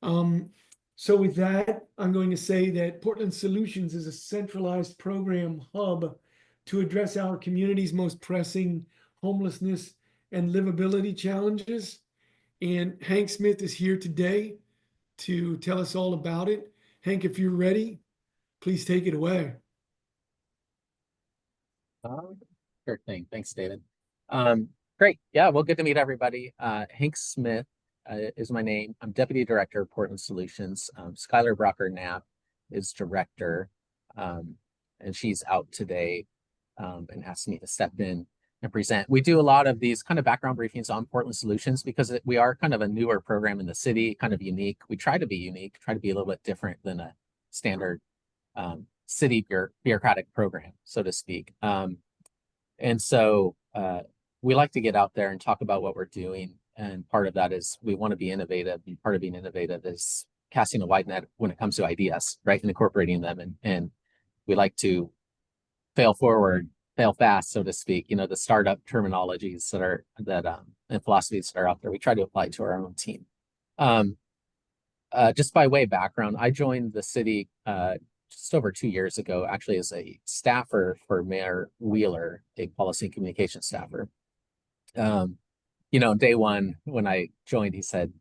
Um, so with that, I'm going to say that Portland Solutions is a centralized program hub to address our community's most pressing homelessness and livability challenges. And Hank Smith is here today to tell us all about it. Hank, if you're ready, please take it away. Uh, sure thing. Thanks, David. Um, Great. Yeah, well, good to meet everybody. Hank Smith is my name. I'm Deputy Director of Portland Solutions. Skylar Brocker Knapp is Director, and she's out today and asked me to step in and present. We do a lot of these kind of background briefings on Portland Solutions because we are kind of a newer program in the city, kind of unique. We try to be unique, try to be a little bit different than a standard city bureaucratic program, so to speak. And so we like to get out there and talk about what we're doing. And part of that is we want to be innovative. And part of being innovative is casting a wide net when it comes to ideas, right? And incorporating them. And we like to fail forward, fail fast, so to speak. You know, the startup terminologies and philosophies that are out there, we try to apply to our own team. Just by way of background, I joined the city just over 2 years ago, actually as a staffer for Mayor Wheeler, a policy and communication staffer. Day one when I joined, he said,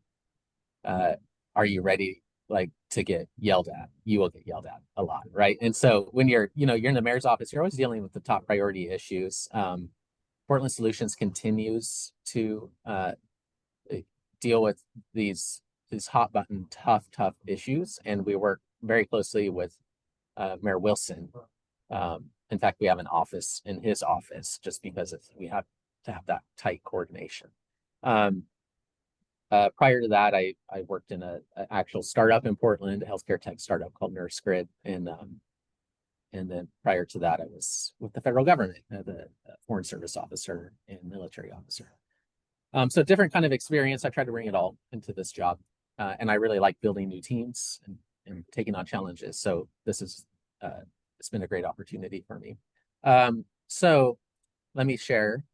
"Are you ready, like, to get yelled at? You will get yelled at a lot, right?" And so when you're in the mayor's office, you're always dealing with the top priority issues. Portland Solutions continues to deal with these hot button, tough issues, and we work very closely with Mayor Wilson. In fact, we have an office in his office just because we have to have that tight coordination. Prior to that, I worked in an actual startup in Portland, a healthcare tech startup called NurseGrid, and then prior to that, I was with the federal government as a foreign service officer and military officer. So different kind of experience. I try to bring it all into this job, and I really like building new teams and taking on challenges. So this is it's been a great opportunity for me. So let me share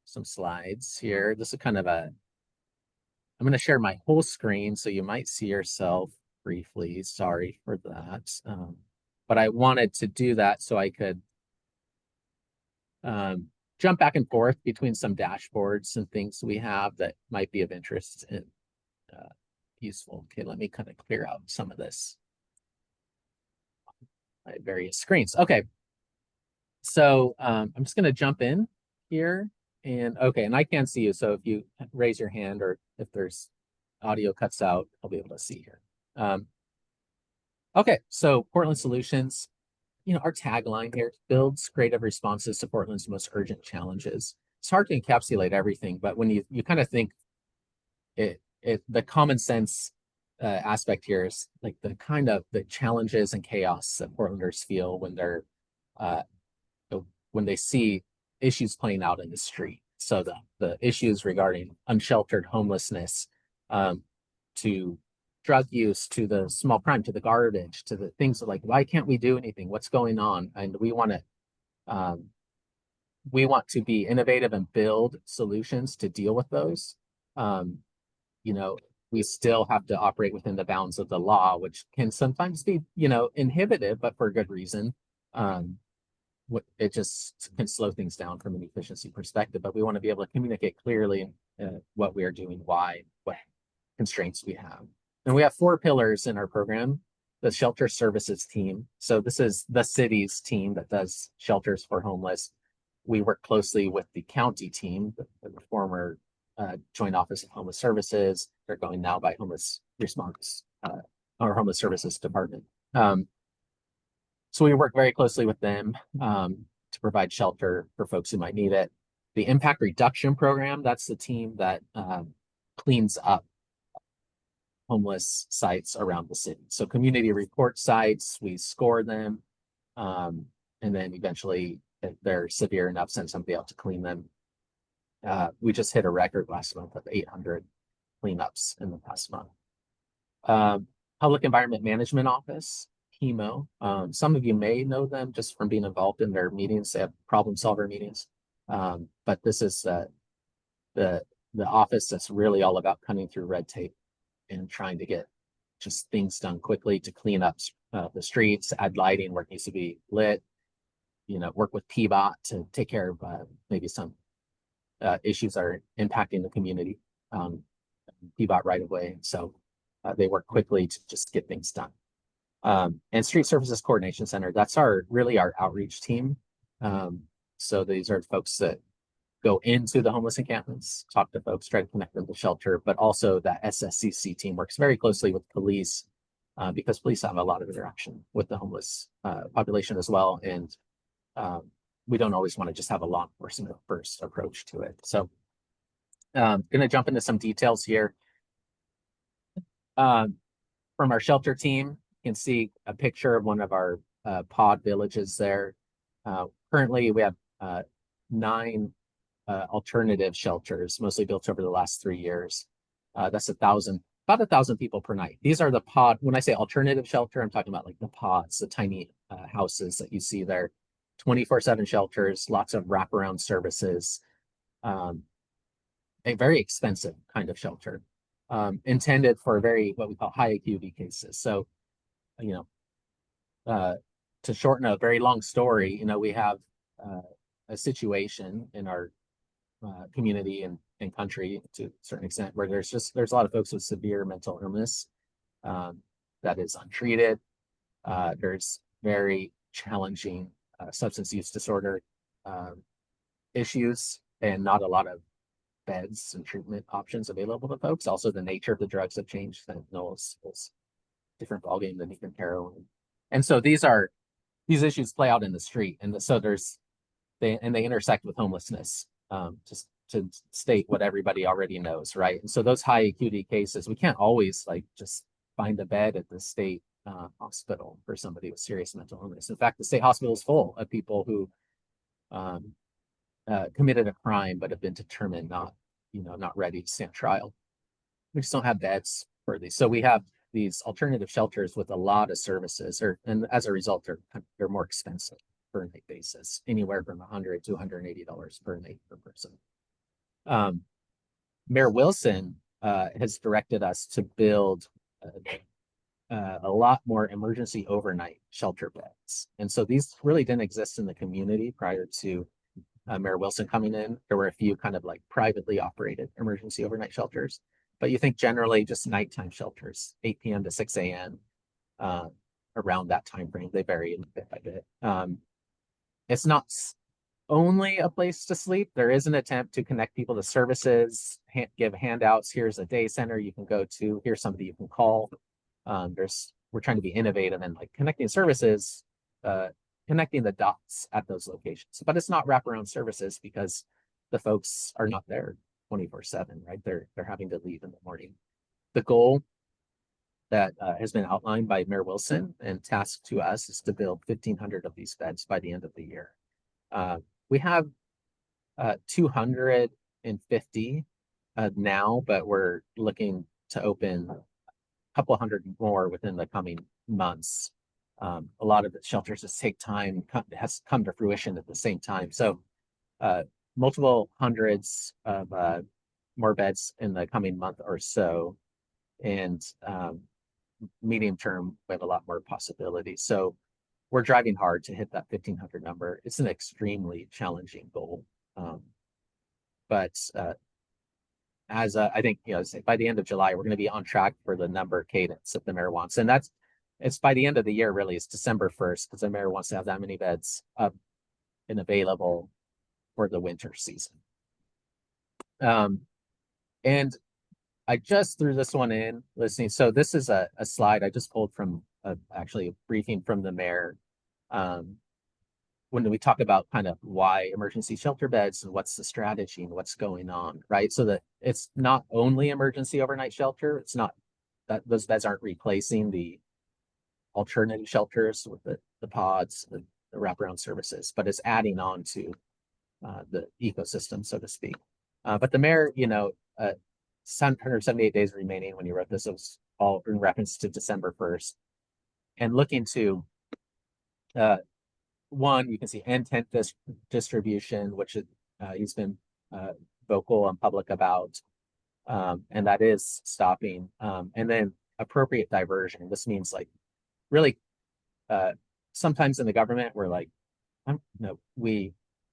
some slides here. This is kind of I'm going to share my whole screen, so you might see yourself briefly. Sorry for that. But I wanted to do that so I could jump back and forth between some dashboards and things we have that might be of interest and useful. Okay, let me kind of clear out some of this. My various screens. Okay, so I'm just going to jump in here. And I can't see you. So if you raise your hand or if there's audio cuts out, I'll be able to see here. Okay, so Portland Solutions, our tagline here, builds creative responses to Portland's most urgent challenges. It's hard to encapsulate everything, but when you kind of think the common sense aspect here is like the kind of the challenges and chaos that Portlanders feel when they see issues playing out in the street. So the issues regarding unsheltered homelessness, to drug use, to the small crime, to the garbage, to the things like, why can't we do anything? What's going on? And we want to be innovative and build solutions to deal with those. We still have to operate within the bounds of the law, which can sometimes be, inhibitive, but for a good reason. It just can slow things down from an efficiency perspective, but we want to be able to communicate clearly what we are doing, why, what constraints we have. And we have 4 pillars in our program. The shelter services team. So this is the city's team that does shelters for homeless. We work closely with the county team, the former Joint Office of Homeless Services. They're going now by Homeless Response or Homeless Services Department. So we work very closely with them to provide shelter for folks who might need it. The Impact Reduction Program, that's the team that cleans up homeless sites around the city. So community report sites, we score them, and then eventually, if they're severe enough, send somebody out to clean them. We just hit a record last month of 800 cleanups in the past month. Public Environment Management Office, HEMO. Some of you may know them just from being involved in their meetings. They have problem solver meetings. But this is the office that's really all about cutting through red tape and trying to get just things done quickly to clean up the streets, add lighting where it needs to be lit, work with PBOT to take care of maybe some issues that are impacting the community, PBOT right away. So they work quickly to just get things done. And Street Services Coordination Center, that's really our outreach team. So these are folks that go into the homeless encampments, talk to folks, try to connect them to shelter, but also that SSCC team works very closely with police because police have a lot of interaction with the homeless population as well. And we don't always want to just have a law enforcement first approach to it. So going to jump into some details here. From our shelter team, you can see a picture of one of our pod villages there. Currently, we have 9 alternative shelters, mostly built over the last 3 years. That's about 1,000 people per night. These are the pod. When I say alternative shelter, I'm talking about like the pods, the tiny houses that you see there. 24/7 shelters, lots of wraparound services, a very expensive kind of shelter, intended for what we call high acuity cases. So, to shorten a very long story, we have a situation in our community and country to a certain extent where there's a lot of folks with severe mental illness that is untreated. There's very challenging substance use disorder issues, and not a lot of beds and treatment options available to folks. Also, the nature of the drugs have changed. Fentanyl is different ballgame than even heroin, and so these issues play out in the street, and so they intersect with homelessness. Just to state what everybody already knows, right? And so those high acuity cases, we can't always just find a bed at the state hospital for somebody with serious mental illness. In fact, the state hospital is full of people who committed a crime but have been determined not ready to stand trial. We just don't have beds for these. So we have these alternative shelters with a lot of services, and as a result, they're more expensive per night basis, anywhere from $100 to $180 per night per person. Mayor Wilson has directed us to build a lot more emergency overnight shelter beds. And so these really didn't exist in the community prior to Mayor Wilson coming in. There were a few kind of like privately operated emergency overnight shelters, but you think generally just nighttime shelters, 8 p.m. to 6 a.m. Around that time frame. They vary bit by bit. It's not only a place to sleep. There is an attempt to connect people to services, give handouts. Here's a day center you can go to. Here's somebody you can call. We're trying to be innovative and connecting services, connecting the dots at those locations. But it's not wraparound services because the folks are not there 24/7, right? They're having to leave in the morning. The goal that has been outlined by Mayor Wilson and tasked to us is to build 1,500 of these beds by the end of the year. We have 250 now, but we're looking to open a couple hundred more within the coming months. A lot of the shelters just take time, has come to fruition at the same time. So multiple hundreds of more beds in the coming month or so. And medium term, we have a lot more possibilities. So we're driving hard to hit that 1,500 number. It's an extremely challenging goal. But as I think, by the end of July, we're going to be on track for the number cadence that the mayor wants. And it's by the end of the year, really. It's December 1st, because the mayor wants to have that many beds up and available for the winter season. And I just threw this one in listening. So this is a slide I just pulled from actually a briefing from the mayor. When we talk about kind of why emergency shelter beds and what's the strategy and what's going on, right? So that it's not only emergency overnight shelter. It's not that those beds aren't replacing the alternative shelters with the pods, the wraparound services, but it's adding on to the ecosystem, so to speak. But the mayor, 178 days remaining when you wrote this, it was all in reference to December 1st. And looking to, one, you can see intent distribution, which he's been vocal and public about. And that is stopping. And then appropriate diversion. This means like really, sometimes in the government, we're like, no,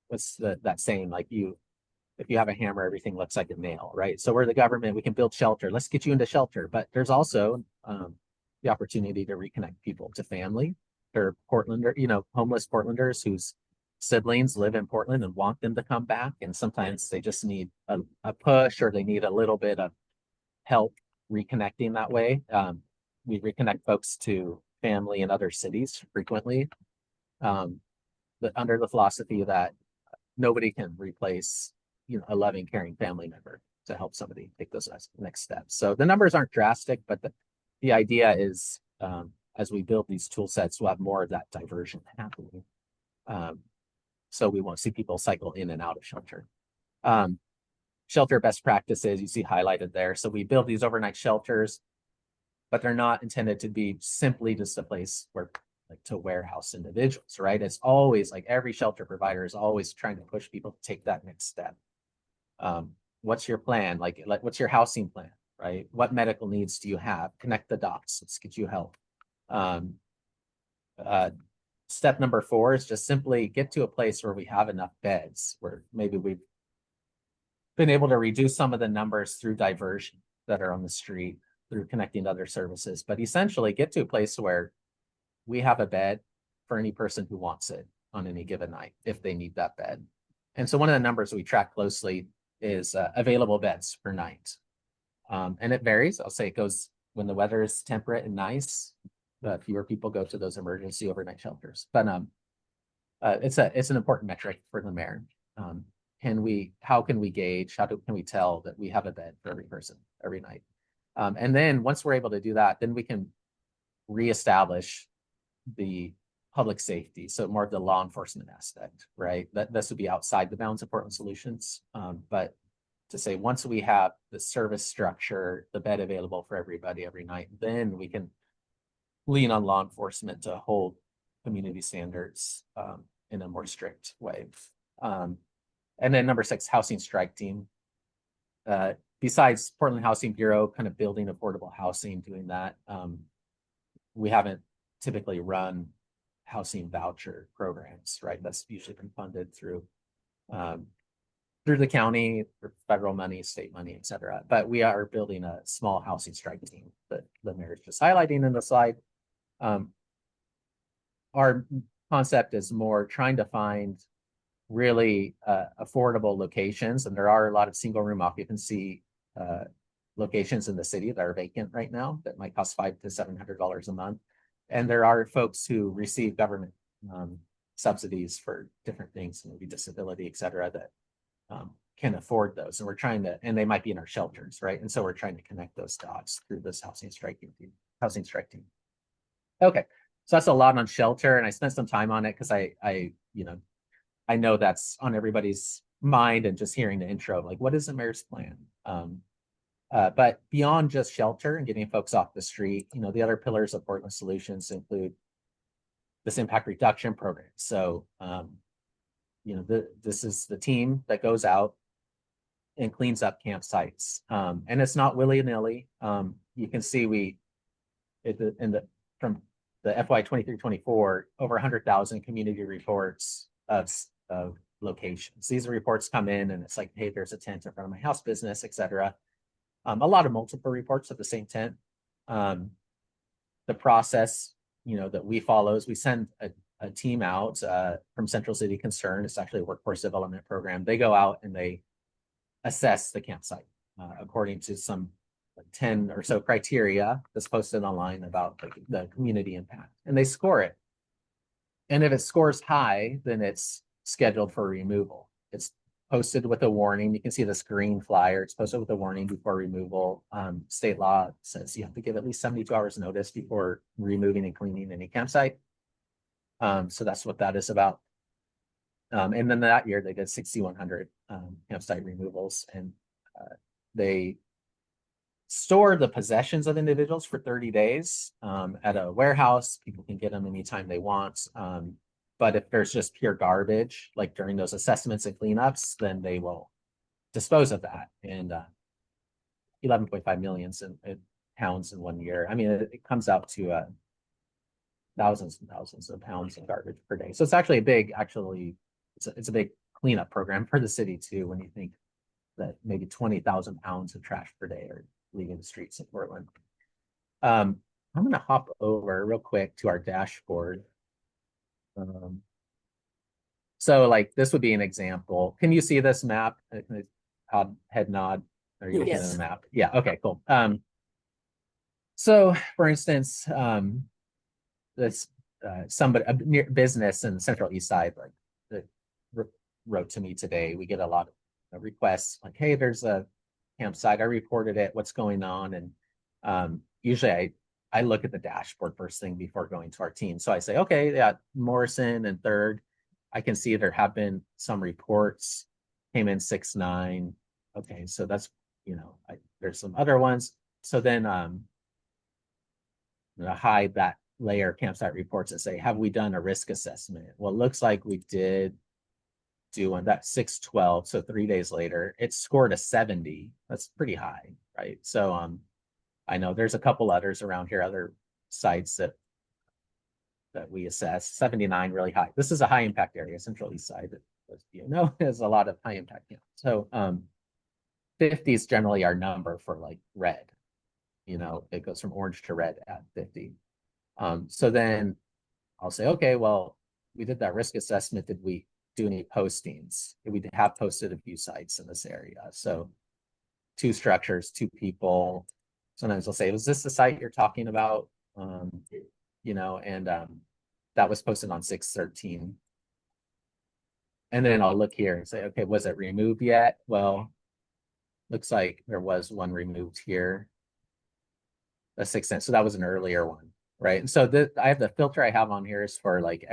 what's that saying? Like if you have a hammer, everything looks like a nail, right? So we're the government, we can build shelter. Let's get you into shelter. But there's also the opportunity to reconnect people to family. There are Portlander, homeless Portlanders whose siblings live in Portland and want them to come back. And sometimes they just need a push, or they need a little bit of help reconnecting that way. We reconnect folks to family in other cities frequently, under the philosophy that nobody can replace, a loving, caring family member to help somebody take those next steps. So the numbers aren't drastic, but the idea is, as we build these tool sets, we'll have more of that diversion happening. So we won't see people cycle in and out of shelter. Shelter best practices you see highlighted there. So we build these overnight shelters, but they're not intended to be simply just a place where to warehouse individuals, right? It's always like every shelter provider is always trying to push people to take that next step. What's your plan? Like what's your housing plan, right? What medical needs do you have? Connect the dots. Let's get you help. Step number 4 is just simply get to a place where we have enough beds, where maybe we've been able to reduce some of the numbers through diversion that are on the street, through connecting to other services, but essentially get to a place where we have a bed for any person who wants it on any given night, if they need that bed. And so one of the numbers we track closely is available beds per night. And it varies. I'll say it goes when the weather is temperate and nice, fewer people go to those emergency overnight shelters. But it's an important metric for the mayor. How can we gauge, can we tell that we have a bed for every person every night? And then once we're able to do that, then we can reestablish the public safety, so more of the law enforcement aspect, right? This would be outside the bounds of Portland Solutions. But to say, once we have the service structure, the bed available for everybody every night, then we can lean on law enforcement to hold community standards in a more strict way. And then number 6, housing strike team. Besides Portland Housing Bureau kind of building affordable housing, doing that, we haven't typically run housing voucher programs, right? That's usually been funded through the county, federal money, state money, et cetera. But we are building a small housing strike team that the mayor is just highlighting in the slide. Our concept is more trying to find really affordable locations, and there are a lot of single room occupancy locations in the city that are vacant right now that might cost $500 to $700 a month. And there are folks who receive government subsidies for different things, maybe disability, et cetera, that can afford those. And we're trying to, and they might be in our shelters, right? And so we're trying to connect those dots through this housing strike team. Okay, so that's a lot on shelter, and I spent some time on it because I know that's on everybody's mind, and just hearing the intro, like, what is the mayor's plan? But beyond just shelter and getting folks off the street, the other pillars of Portland Solutions include this impact reduction program. So, this is the team that goes out and cleans up campsites, and it's not willy-nilly. You can see from the FY 23-24, over 100,000 community reports of locations. These reports come in, and it's like, hey, there's a tent in front of my house business, et cetera. A lot of multiple reports of the same tent. The process, that we follow is we send a team out from Central City Concern. It's actually a workforce development program. They go out and they assess the campsite according to some 10 or so criteria that's posted online about the community impact, and they score it. And if it scores high, then it's scheduled for removal. It's posted with a warning. You can see this green flyer. It's posted with a warning before removal. State law says you have to give at least 72 hours notice before removing and cleaning any campsite. So that's what that is about. And then that year they did 6,100 campsite removals, and they store the possessions of individuals for 30 days at a warehouse. People can get them anytime they want. But if there's just pure garbage, like during those assessments and cleanups, then they will dispose of that. And 11.5 million in pounds in 1 year. I mean, it comes out to thousands and thousands of pounds of garbage per day. So it's actually it's a big cleanup program for the city too, when you think that maybe 20,000 pounds of trash per day are leaving the streets in Portland. I'm going to hop over real quick to our dashboard. So like this would be an example. Can you see this map? Head nod. Are you looking at the map? Yeah. Okay, cool. So for instance, this somebody, a near business in the Central East Side, like that wrote to me today. We get a lot of requests like, hey, there's a campsite. I reported it. What's going on? And usually I look at the dashboard first thing before going to our team. So I say, okay, yeah, Morrison and Third. I can see there have been some reports, came in 6-9. Okay, so that's, there's some other ones. So then hide that layer campsite reports and say, have we done a risk assessment? Well, it looks like we did do one. That 6/12. So 3 days later, it scored a 70. That's pretty high, right? So I know there's a couple others around here, other sites that we assess. 79 really high. This is a high impact area, Central East Side, that has a lot of high impact. So 50 is generally our number for like red. It goes from orange to red at 50. So then I'll say, okay, well, we did that risk assessment. Did we do any postings? We have posted a few sites in this area. So 2 structures, 2 people. Sometimes I'll say, was this the site you're talking about? And that was posted on 6/13. And then I'll look here and say, okay, was it removed yet? Well, looks like there was one removed here. The 6th. So that was an earlier one, right? And so I have the filter I have on here is for like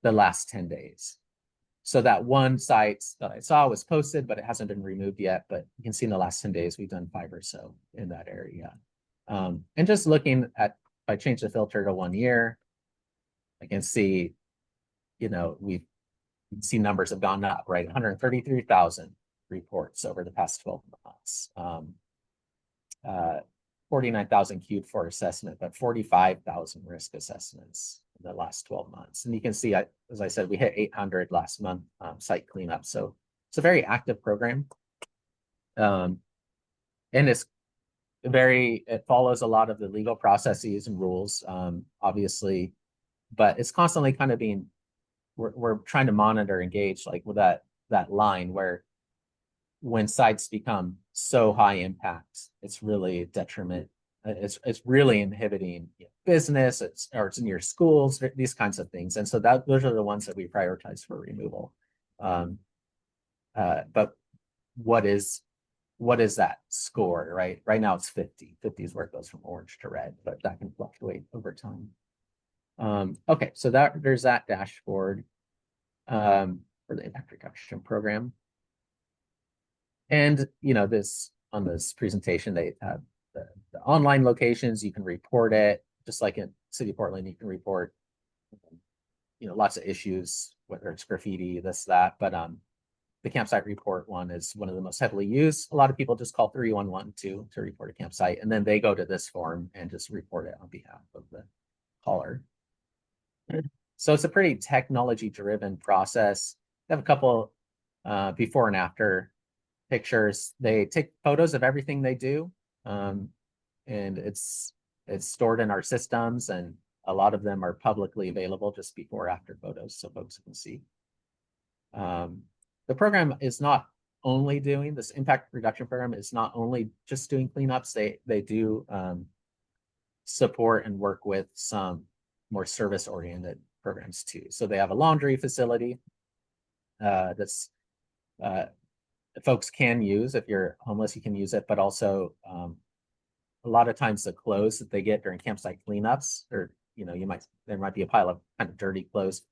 the last 10 days. So that one site that I saw was posted, but it hasn't been removed yet. But you can see in the last 10 days, we've done 5 or so in that area. And just looking at, if I change the filter to 1 year, I can see, we see numbers have gone up, right? 133,000 reports over the past 12 months. 49,000 queued for assessment, but 45,000 risk assessments in the last 12 months. And you can see, as I said, we hit 800 last month site cleanup. So it's a very active program. And it follows a lot of the legal processes and rules, obviously, but it's constantly kind of we're trying to monitor, engage like with that line where when sites become so high impact, it's really a detriment. It's really inhibiting business. It's near schools, these kinds of things. And so those are the ones that we prioritize for removal. But what is that score, right? Right now it's 50. 50 is where it goes from orange to red, but that can fluctuate over time. Okay, so there's that dashboard for the impact reduction program. And on this presentation, they have the online locations. You can report it, just like in City of Portland, you can report lots of issues, whether it's graffiti, this, that. But the campsite report one is one of the most heavily used. A lot of people just call 311 to report a campsite, and then they go to this form and just report it on behalf of the caller. So it's a pretty technology-driven process. They have a couple before and after pictures. They take photos of everything they do, and it's stored in our systems, and a lot of them are publicly available, just before after photos, so folks can see. The program is not only doing this impact reduction program is not only just doing cleanups. They do support and work with some more service-oriented programs too. So they have a laundry facility that's folks can use. If you're homeless, you can use it, but also a lot of times the clothes that they get during campsite cleanups, or there might be a pile of kind of dirty clothes.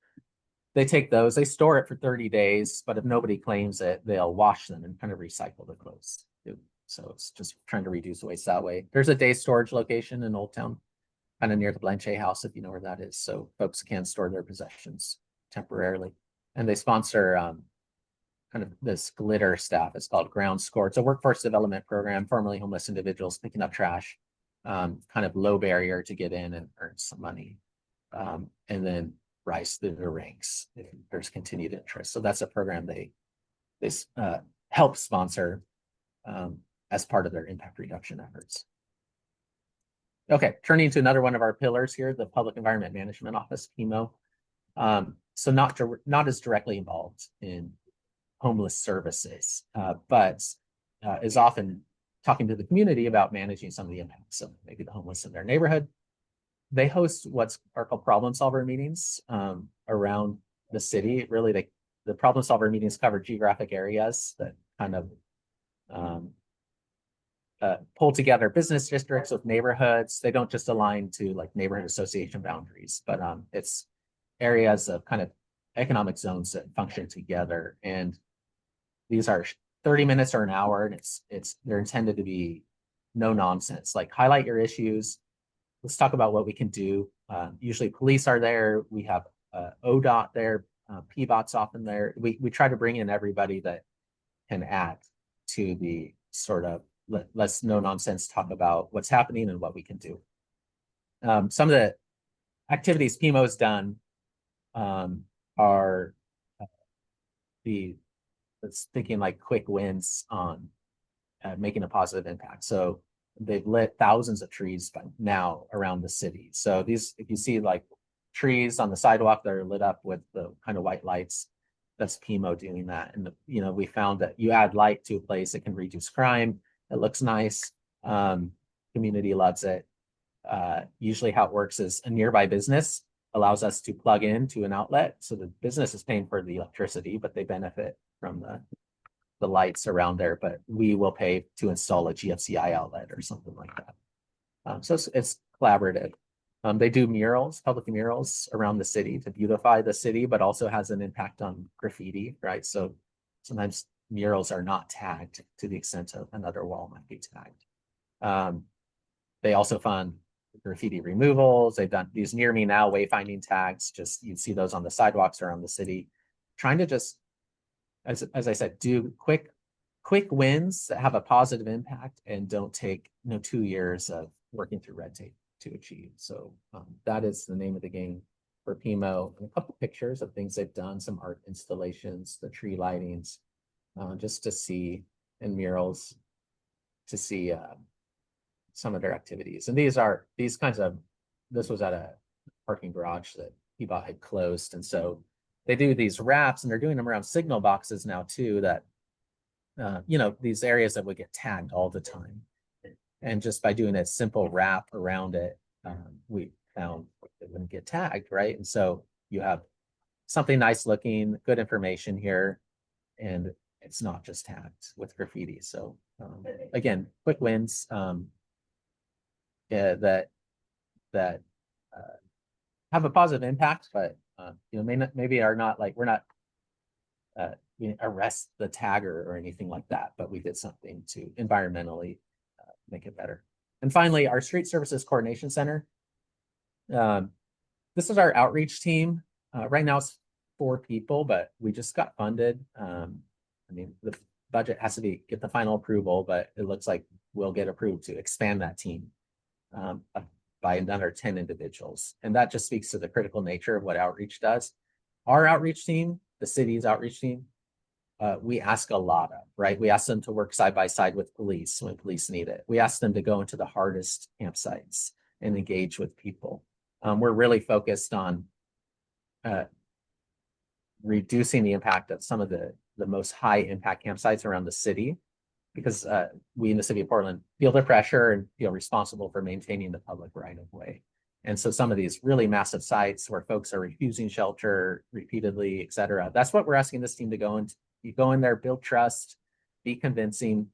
They take those, they store it for 30 days, but if nobody claims it, they'll wash them and kind of recycle the clothes. So it's just trying to reduce waste that way. There's a day storage location in Old Town, kind of near the Blanchet House, if you know where that is. So folks can store their possessions temporarily. And they sponsor kind of this glitter staff. It's called Ground Score. It's a workforce development program, formerly homeless individuals picking up trash, kind of low barrier to get in and earn some money, and then rise through the ranks if there's continued interest. So that's a program they help sponsor as part of their impact reduction efforts. Okay, turning to another one of our pillars here, the Public Environment Management Office, PEMO. So not as directly involved in homeless services, but is often talking to the community about managing some of the impacts of maybe the homeless in their neighborhood. They host what's are called problem solver meetings around the city. Really, the problem solver meetings cover geographic areas that kind of pull together business districts with neighborhoods. They don't just align to like neighborhood association boundaries, but it's areas of kind of economic zones that function together. And these are 30 minutes or an hour, and they're intended to be no nonsense, like highlight your issues. Let's talk about what we can do. Usually police are there. We have ODOT there, PBOT's often there. We try to bring in everybody that can add to the sort of let's no nonsense talk about what's happening and what we can do. Some of the activities PEMO has done are thinking like quick wins on making a positive impact. So they've lit thousands of trees by now around the city. So these, if you see like trees on the sidewalk that are lit up with the kind of white lights, that's PEMO doing that. And we found that you add light to a place, it can reduce crime. It looks nice. Community loves it. Usually how it works is a nearby business allows us to plug into an outlet. So the business is paying for the electricity, but they benefit from the lights around there, but we will pay to install a GFCI outlet or something like that. So it's collaborative. They do murals, public murals around the city to beautify the city, but also has an impact on graffiti, right? So sometimes murals are not tagged to the extent of another wall might be tagged. They also fund graffiti removals. They've done these near me now wayfinding tags. Just you'd see those on the sidewalks around the city, trying to just, as I said, do quick wins that have a positive impact and don't take 2 years of working through red tape to achieve. So that is the name of the game for PEMO. And a couple pictures of things they've done, some art installations, the tree lightings, just to see, and murals to see some of their activities. And this was at a parking garage that PBOT had closed. And so they do these wraps, and they're doing them around signal boxes now too, that, these areas that would get tagged all the time. And just by doing a simple wrap around it, we found it wouldn't get tagged, right? And so you have something nice looking, good information here, and it's not just tagged with graffiti. So again, quick wins that have a positive impact, but maybe are not like, we're not arrest the tagger or anything like that, but we did something to environmentally make it better. And finally, our Street Services Coordination Center. This is our outreach team. Right now it's 4 people, but we just got funded. The budget has to get the final approval, but it looks like we'll get approved to expand that team by another 10 individuals. And that just speaks to the critical nature of what outreach does. Our outreach team, the city's outreach team, we ask a lot of, right? We ask them to work side by side with police when police need it. We ask them to go into the hardest campsites and engage with people. We're really focused on reducing the impact of some of the most high impact campsites around the city, because we in the city of Portland feel the pressure and feel responsible for maintaining the public right of way. And so some of these really massive sites where folks are refusing shelter repeatedly, et cetera, that's what we're asking this team to go into. You go in there, build trust, be convincing,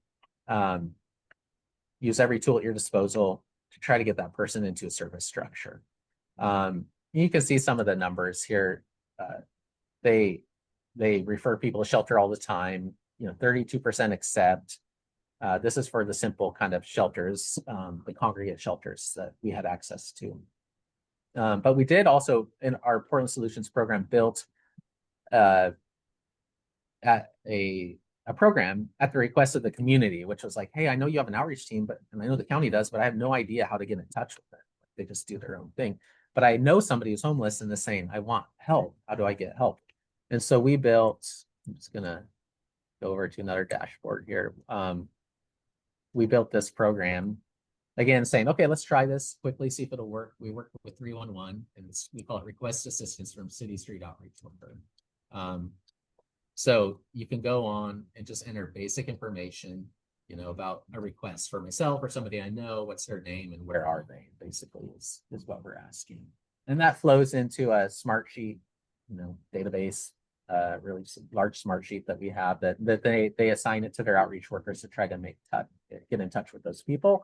use every tool at your disposal to try to get that person into a service structure. You can see some of the numbers here. They refer people to shelter all the time. 32% accept. This is for the simple kind of shelters, the congregate shelters that we had access to. But we did also, in our Portland Solutions program, built at a program at the request of the community, which was like, hey, I know you have an outreach team, and I know the county does, but I have no idea how to get in touch with it. They just do their own thing. But I know somebody who's homeless and is saying, I want help. How do I get help? And so we built, I'm just gonna go over to another dashboard here. We built this program, again, saying, okay, let's try this quickly, see if it'll work. We work with 311, and we call it Request Assistance from City Street Outreach Worker. So you can go on and just enter basic information, about a request for myself or somebody I know, what's their name and where are they, basically is what we're asking. And that flows into a smart sheet, database, really large smart sheet that we have that they assign it to their outreach workers to try to get in touch with those people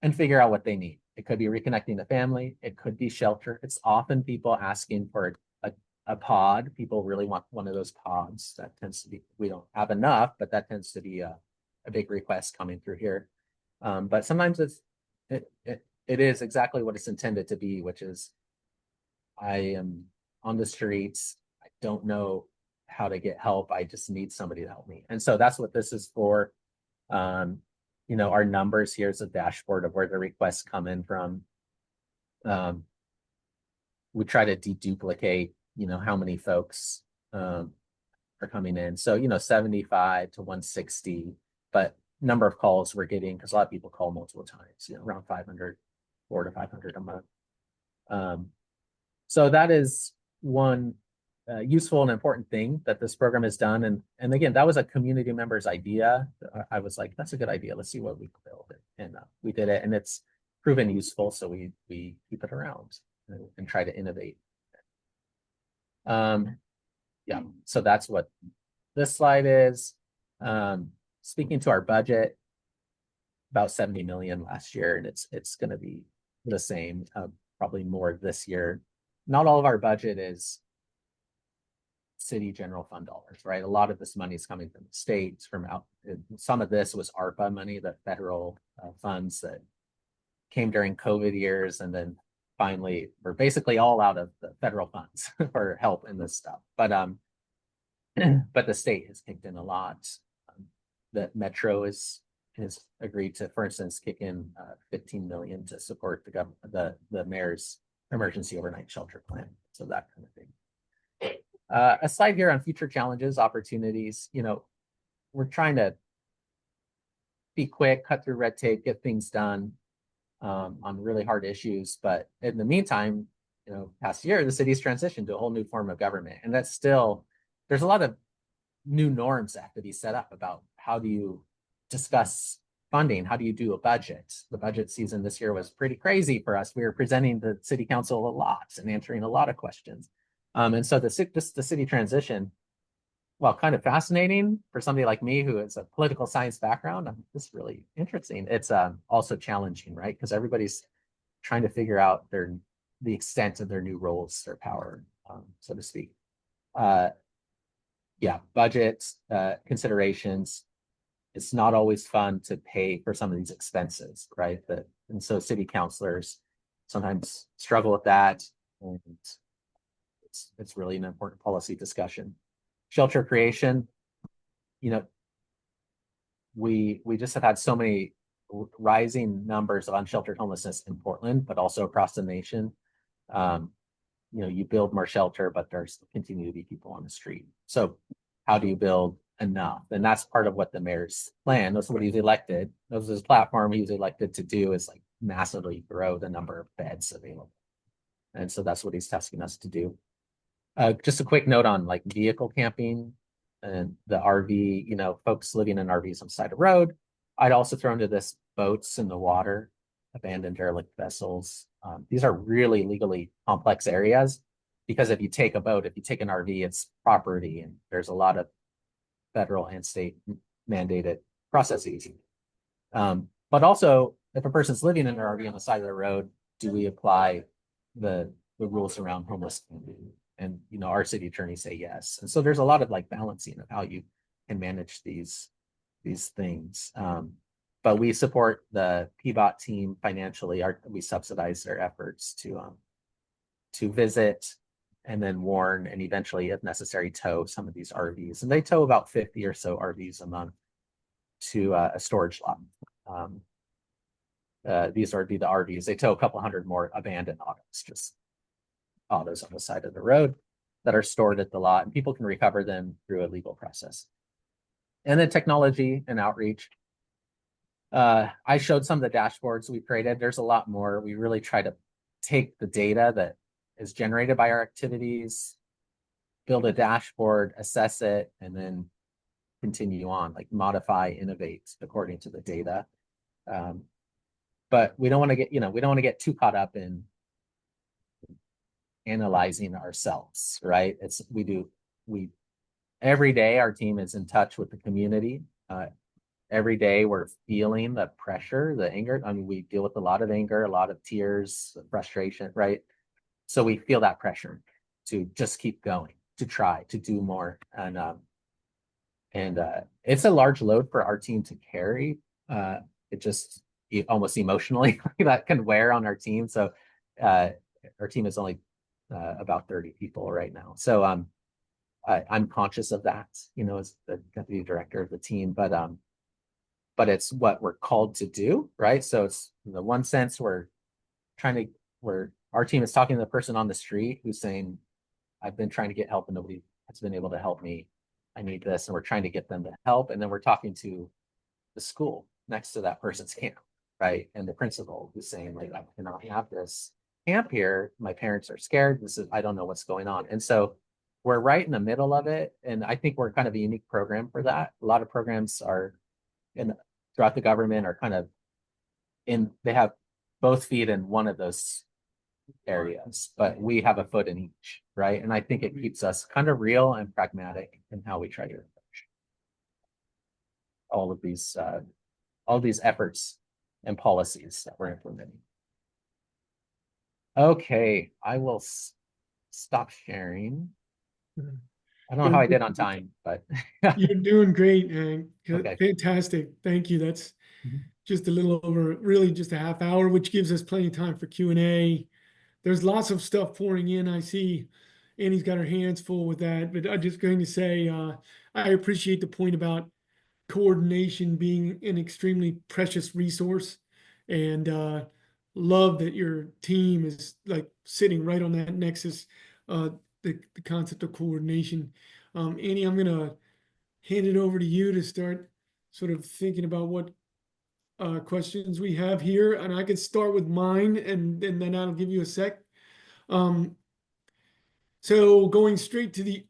and figure out what they need. It could be reconnecting the family. It could be shelter. It's often people asking for a pod. People really want one of those pods. That tends to be, we don't have enough, but that tends to be a big request coming through here. But sometimes it is exactly what it's intended to be, which is, I am on the streets. I don't know how to get help. I just need somebody to help me. And so that's what this is for. Our numbers, here's a dashboard of where the requests come in from. We try to deduplicate, how many folks are coming in. So, 75 to 160, but number of calls we're getting, because a lot of people call multiple times, around 400 to 500 a month. So that is one useful and important thing that this program has done. And again, that was a community member's idea. I was like, that's a good idea. Let's see what we can build. And we did it, and it's proven useful. So we keep it around and try to innovate. Yeah, so that's what this slide is. Speaking to our budget, about 70 million last year, and it's going to be the same, probably more this year. Not all of our budget is city general fund dollars, right? A lot of this money is coming from the states, some of this was ARPA money, the federal funds that came during COVID years, and then finally we're basically all out of the federal funds for help in this stuff. But the state has kicked in a lot. The Metro has agreed to, for instance, kick in 15 million to support the mayor's emergency overnight shelter plan. So that kind of thing. A slide here on future challenges, opportunities. We're trying to be quick, cut through red tape, get things done on really hard issues. But in the meantime, past year, the city's transitioned to a whole new form of government. And that's still, there's a lot of new norms that have to be set up about how do you discuss funding? How do you do a budget? The budget season this year was pretty crazy for us. We were presenting the city council a lot and answering a lot of questions. And so the city transition, well, kind of fascinating for somebody like me who has a political science background. This is really interesting. It's also challenging, right? Because everybody's trying to figure out the extent of their new roles, their power, so to speak. Yeah, budget considerations. It's not always fun to pay for some of these expenses, right? And so city councilors sometimes struggle with that, and it's really an important policy discussion. Shelter creation, we just have had so many rising numbers of unsheltered homelessness in Portland, but also across the nation. You build more shelter, but there's continue to be people on the street. So how do you build enough? And that's part of what the mayor's plan, that's what he's elected, that was his platform he was elected to do, is like massively grow the number of beds available. And so that's what he's tasking us to do. Just a quick note on like vehicle camping and the RV, folks living in RVs on the side of the road. I'd also throw into this boats in the water, abandoned derelict vessels. These are really legally complex areas, because if you take a boat, if you take an RV, it's property, and there's a lot of federal and state mandated processes. But also, if a person's living in an RV on the side of the road, do we apply the rules around homeless community? And our city attorneys say yes. And so there's a lot of like balancing of how you can manage these things. But we support the PBOT team financially. We subsidize their efforts to visit and then warn and eventually, if necessary, tow some of these RVs. And they tow about 50 or so RVs a month to a storage lot. These are the RVs. They tow a couple hundred more abandoned autos, just autos on the side of the road that are stored at the lot, and people can recover them through a legal process. And then technology and outreach. I showed some of the dashboards we created. There's a lot more. We really try to take the data that is generated by our activities, build a dashboard, assess it, and then continue on, like modify, innovate according to the data. But we don't want to get, we don't want to get too caught up in analyzing ourselves, right? Every day our team is in touch with the community. Every day we're feeling the pressure, the anger. I mean, we deal with a lot of anger, a lot of tears, frustration, right? So we feel that pressure to just keep going, to try, to do more. And it's a large load for our team to carry. Almost emotionally that can wear on our team. So our team is only about 30 people right now. So I'm conscious of that, as the deputy director of the team, but it's what we're called to do, right? So it's, in the one sense, our team is talking to the person on the street who's saying, I've been trying to get help and nobody has been able to help me. I need this. And we're trying to get them to help. And then we're talking to the school next to that person's camp, right? And the principal who's saying, like, I cannot have this camp here. My parents are scared. I don't know what's going on. And so we're right in the middle of it. And I think we're kind of a unique program for that. A lot of programs throughout the government are kind of they have both feet in one of those areas, but we have a foot in each, right? And I think it keeps us kind of real and pragmatic in how we try to approach all of these efforts and policies that we're implementing. Okay, I will stop sharing. I don't know how I did on time, but You're doing great, Hank. Okay. Fantastic. Thank you. That's just a little over, really just a half hour, which gives us plenty of time for Q&A. There's lots of stuff pouring in. I see Annie's got her hands full with that, but I'm just going to say, I appreciate the point about coordination being an extremely precious resource, and love that your team is like sitting right on that nexus, the concept of coordination. Annie, I'm gonna hand it over to you to start sort of thinking about what questions we have here, and I can start with mine, and then I'll give you a sec. So going straight to the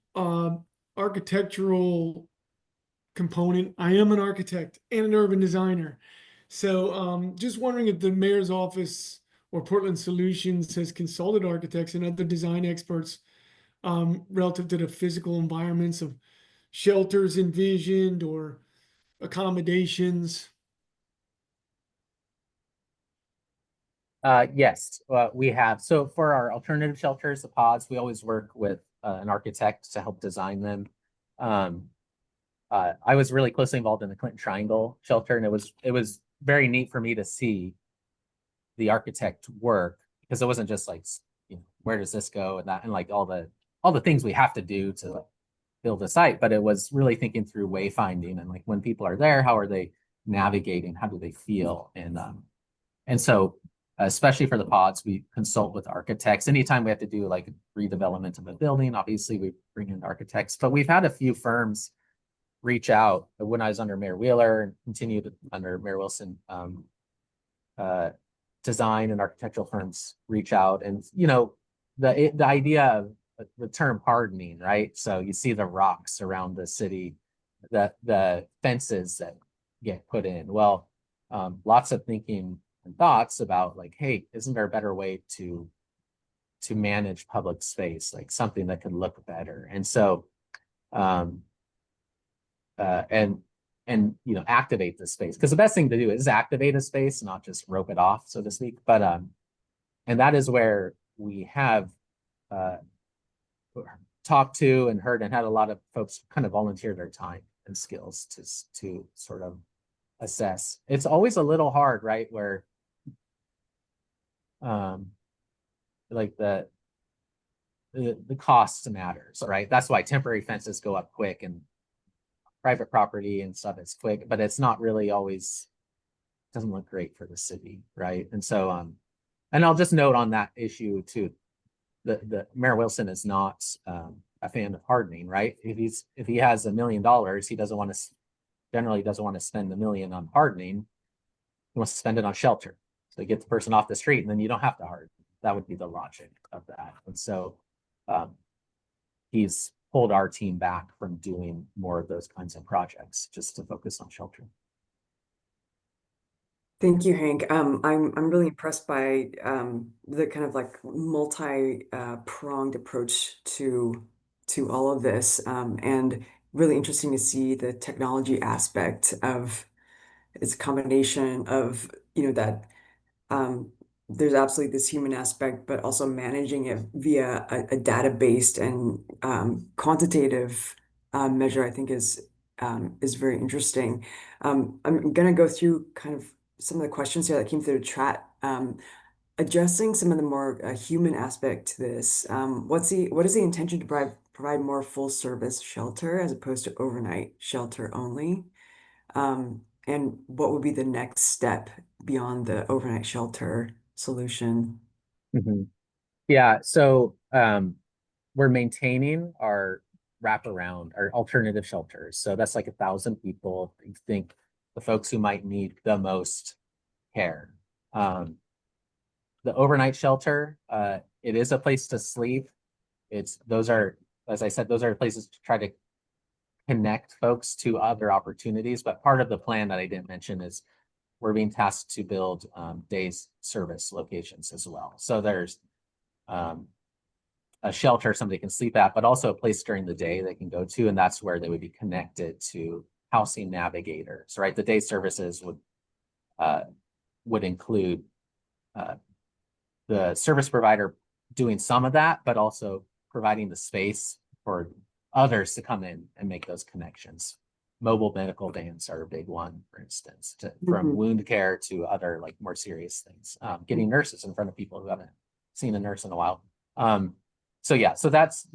architectural component, I am an architect and an urban designer. So just wondering if the mayor's office or Portland Solutions has consulted architects and other design experts relative to the physical environments of shelters envisioned or accommodations. Yes, we have. So for our alternative shelters, the pods, we always work with an architect to help design them. I was really closely involved in the Clinton Triangle shelter, and it was very neat for me to see the architect work, because it wasn't just like, where does this go and like all the things we have to do to build a site, but it was really thinking through wayfinding and like when people are there, how are they navigating, how do they feel, and so especially for the pods, we consult with architects. Anytime we have to do like redevelopment of a building, obviously we bring in architects, but we've had a few firms reach out when I was under Mayor Wheeler and continued under Mayor Wilson. Design and architectural firms reach out, and the idea of the term hardening, right? So you see the rocks around the city, the fences that get put in. Well, lots of thinking and thoughts about like, hey, isn't there a better way to manage public space, like something that could look better? And so activate the space, because the best thing to do is activate a space, not just rope it off, so to speak. But and that is where we have talked to and heard and had a lot of folks kind of volunteer their time and skills to sort of assess. It's always a little hard, right? Where like the cost matters, right? That's why temporary fences go up quick, and private property and stuff is quick, but it's not really always, doesn't look great for the city, right? And so and I'll just note on that issue too, the Mayor Wilson is not a fan of hardening, right? If he has $1 million, he generally doesn't want to spend $1 million on hardening. He wants to spend it on shelter. So get the person off the street, and then you don't have to harden. That would be the logic of that. And so he's pulled our team back from doing more of those kinds of projects just to focus on shelter. Thank you, Hank. I'm really impressed by the kind of like pronged approach to all of this, and really interesting to see the technology aspect of its combination of, that there's absolutely this human aspect, but also managing it via a data-based and quantitative measure, I think is very interesting. I'm gonna go through kind of some of the questions here that came through the chat, addressing some of the more human aspect to this. What is the intention to provide more full service shelter as opposed to overnight shelter only? And what would be the next step beyond the overnight shelter solution? Mm-hmm. Yeah, so we're maintaining our wraparound, our alternative shelters. So that's like 1,000 people. I think the folks who might need the most care. The overnight shelter, it is a place to sleep. Those are, as I said, those are places to try to connect folks to other opportunities. But part of the plan that I didn't mention is we're being tasked to build day service locations as well. So there's a shelter somebody can sleep at, but also a place during the day they can go to, and that's where they would be connected to housing navigators, right? The day services would include the service provider doing some of that, but also providing the space for others to come in and make those connections. Mobile medical vans are a big one, for instance, from wound care to other like more serious things. Getting nurses in front of people who haven't seen a nurse in a while. So yeah, so that's